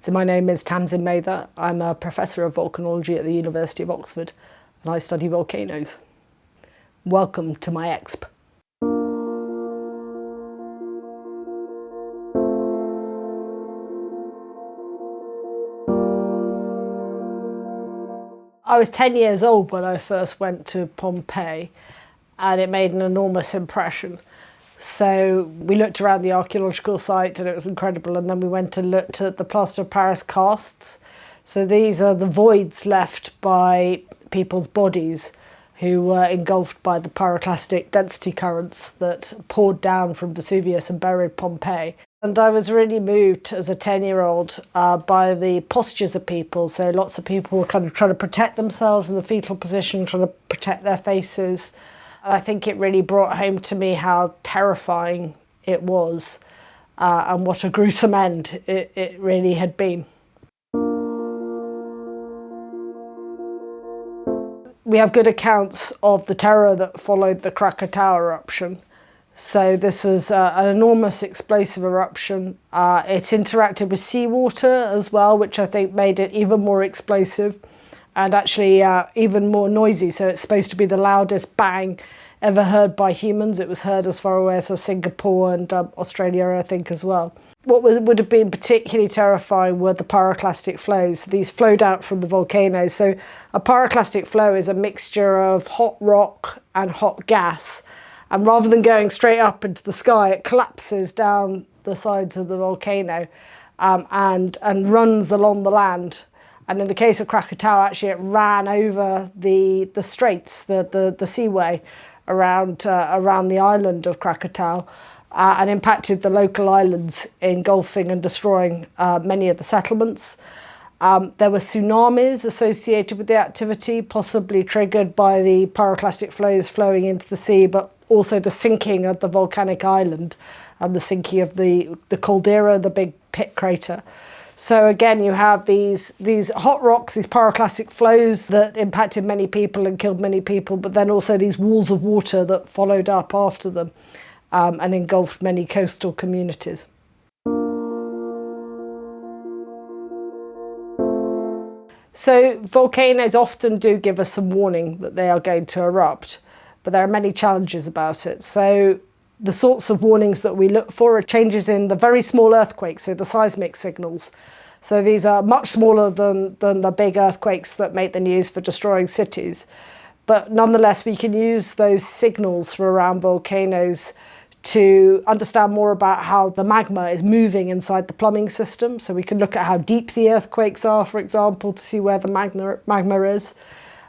So my name is Tamsin Mather. I'm a professor of volcanology at the University of Oxford, and I study volcanoes. Welcome to my exp. I was 10 years old when I first went to Pompeii, and it made an enormous impression. So we looked around the archaeological site and it was incredible, and then we went and looked at the plaster of Paris casts. So these are the voids left by people's bodies who were engulfed by the pyroclastic density currents that poured down from Vesuvius and buried Pompeii. And I was really moved as a 10-year-old by the postures of people. So lots of people were kind of trying to protect themselves in the fetal position, trying to protect their faces. And I think it really brought home to me how terrifying it was and what a gruesome end it really had been. We have good accounts of the terror that followed the Krakatoa eruption. So this was an enormous explosive eruption. It interacted with seawater as well, which I think made it even more explosive and actually even more noisy. So it's supposed to be the loudest bang ever heard by humans. It was heard as far away as Singapore and Australia, I think, as well. What would have been particularly terrifying were the pyroclastic flows. These flowed out from the volcanoes. So a pyroclastic flow is a mixture of hot rock and hot gas. And rather than going straight up into the sky, it collapses down the sides of the volcano and runs along the land. And in the case of Krakatoa, actually, it ran over the straits, the seaway around the island of Krakatoa and impacted the local islands, engulfing and destroying many of the settlements. There were tsunamis associated with the activity, possibly triggered by the pyroclastic flows flowing into the sea, but also the sinking of the volcanic island and the sinking of the caldera, the big pit crater. So again, you have these hot rocks, these pyroclastic flows that impacted many people and killed many people, but then also these walls of water that followed up after them and engulfed many coastal communities. So volcanoes often do give us some warning that they are going to erupt, but there are many challenges about it. So the sorts of warnings that we look for are changes in the very small earthquakes, so the seismic signals. So these are much smaller than the big earthquakes that make the news for destroying cities. But nonetheless, we can use those signals from around volcanoes to understand more about how the magma is moving inside the plumbing system. So we can look at how deep the earthquakes are, for example, to see where the magma is.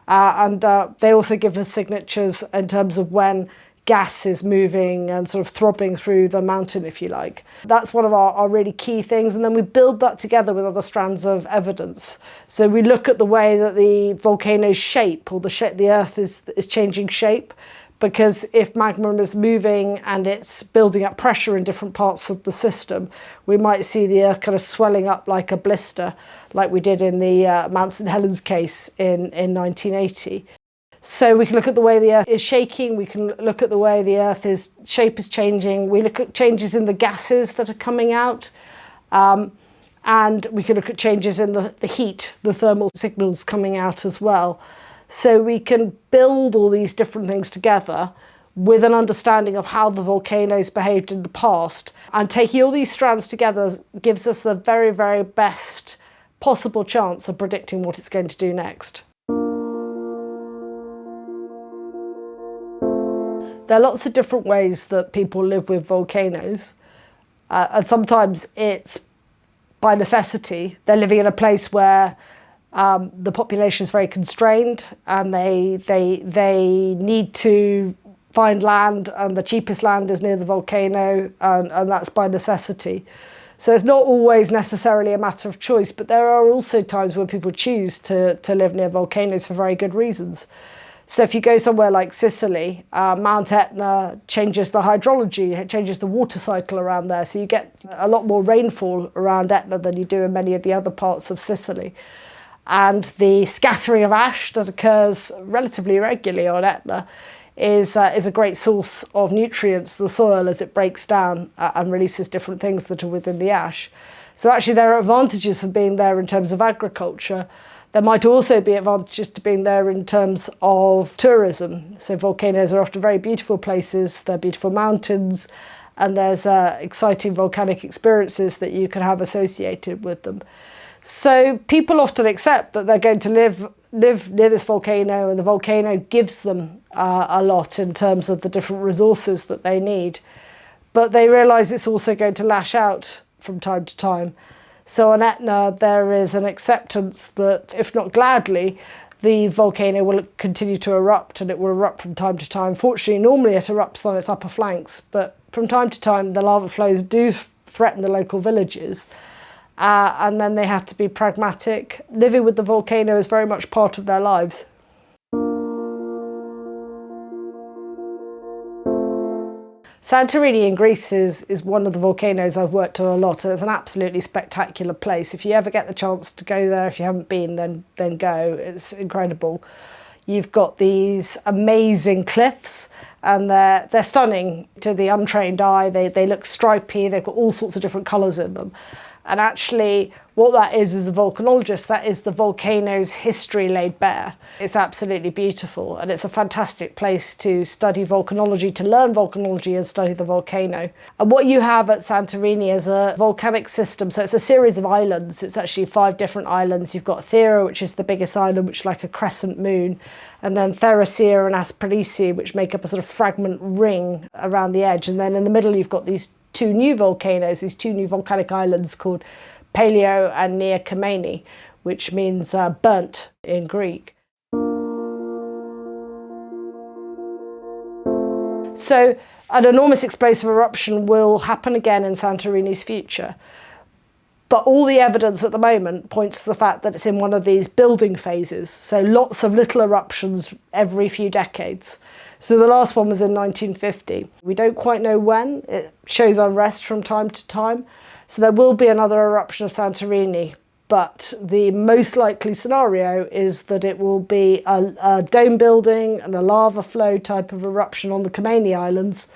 And they also give us signatures in terms of when gas is moving and sort of throbbing through the mountain, if you like. That's one of our really key things. And then we build that together with other strands of evidence. So we look at the way that the volcano's shape, or the earth is changing shape, because if magma is moving and it's building up pressure in different parts of the system, we might see the earth kind of swelling up like a blister, like we did in the Mount St. Helens case in 1980. So we can look at the way the earth is shaking, we can look at the way the earth's shape is changing, we look at changes in the gases that are coming out, and we can look at changes in the heat, the thermal signals coming out as well. So we can build all these different things together with an understanding of how the volcanoes behaved in the past. And taking all these strands together gives us the very, very best possible chance of predicting what it's going to do next. There are lots of different ways that people live with volcanoes. And sometimes it's by necessity. They're living in a place where the population is very constrained and they need to find land, and the cheapest land is near the volcano, and that's by necessity. So it's not always necessarily a matter of choice, but there are also times when people choose to live near volcanoes for very good reasons. So if you go somewhere like Sicily, Mount Etna changes the hydrology, it changes the water cycle around there. So you get a lot more rainfall around Etna than you do in many of the other parts of Sicily. And the scattering of ash that occurs relatively regularly on Etna is a great source of nutrients to the soil as it breaks down and releases different things that are within the ash. So actually there are advantages of being there in terms of agriculture. There might also be advantages to being there in terms of tourism. So volcanoes are often very beautiful places, they're beautiful mountains, and there's exciting volcanic experiences that you can have associated with them. So people often accept that they're going to live near this volcano, and the volcano gives them a lot in terms of the different resources that they need. But they realise it's also going to lash out from time to time. So on Etna, there is an acceptance that, if not gladly, the volcano will continue to erupt, and it will erupt from time to time. Fortunately, normally it erupts on its upper flanks, but from time to time the lava flows do threaten the local villages, and then they have to be pragmatic. Living with the volcano is very much part of their lives. Santorini in Greece is one of the volcanoes I've worked on a lot, and it's an absolutely spectacular place. If you ever get the chance to go there, if you haven't been, then go. It's incredible. You've got these amazing cliffs, and they're stunning to the untrained eye. They look stripy, they've got all sorts of different colours in them. And actually what that is as a volcanologist, that is the volcano's history laid bare. It's absolutely beautiful, and it's a fantastic place to study volcanology, to learn volcanology and study the volcano. And what you have at Santorini is a volcanic system. So it's a series of islands. It's actually 5 different islands. You've got Thera, which is the biggest island, which is like a crescent moon, and then Theracia and Asparisi, which make up a sort of fragment ring around the edge. And then in the middle you've got these 2 new volcanoes, these 2 new volcanic islands called Paleo and Nea Kameni, which means burnt in Greek. So an enormous explosive eruption will happen again in Santorini's future. But all the evidence at the moment points to the fact that it's in one of these building phases. So lots of little eruptions every few decades. So the last one was in 1950. We don't quite know when. It shows unrest from time to time. So there will be another eruption of Santorini, but the most likely scenario is that it will be a dome building and a lava flow type of eruption on the Kameni Islands.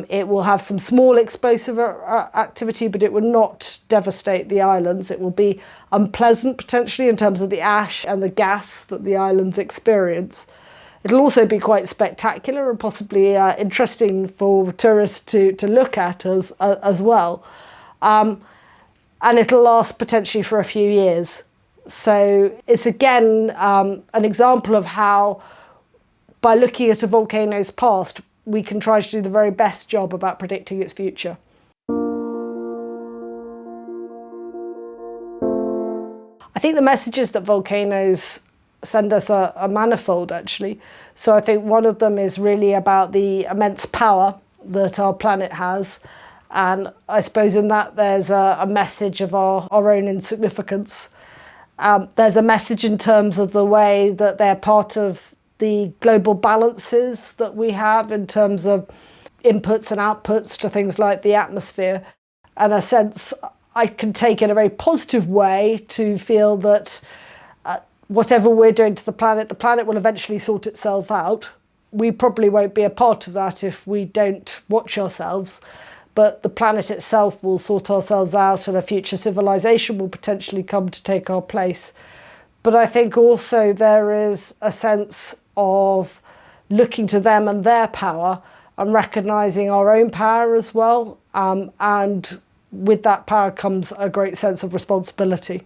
It will have some small explosive activity, but it will not devastate the islands. It will be unpleasant potentially in terms of the ash and the gas that the islands experience. It'll also be quite spectacular and possibly interesting for tourists to look at as well. And it'll last potentially for a few years. So it's again an example of how, by looking at a volcano's past, we can try to do the very best job about predicting its future. I think the messages that volcanoes send us are manifold, actually. So I think one of them is really about the immense power that our planet has. And I suppose in that there's a message of our own insignificance. There's a message in terms of the way that they're part of the global balances that we have in terms of inputs and outputs to things like the atmosphere. And a sense I can take in a very positive way to feel that whatever we're doing to the planet will eventually sort itself out. We probably won't be a part of that if we don't watch ourselves, but the planet itself will sort ourselves out, and a future civilization will potentially come to take our place. But I think also there is a sense of looking to them and their power and recognising our own power as well. And with that power comes a great sense of responsibility.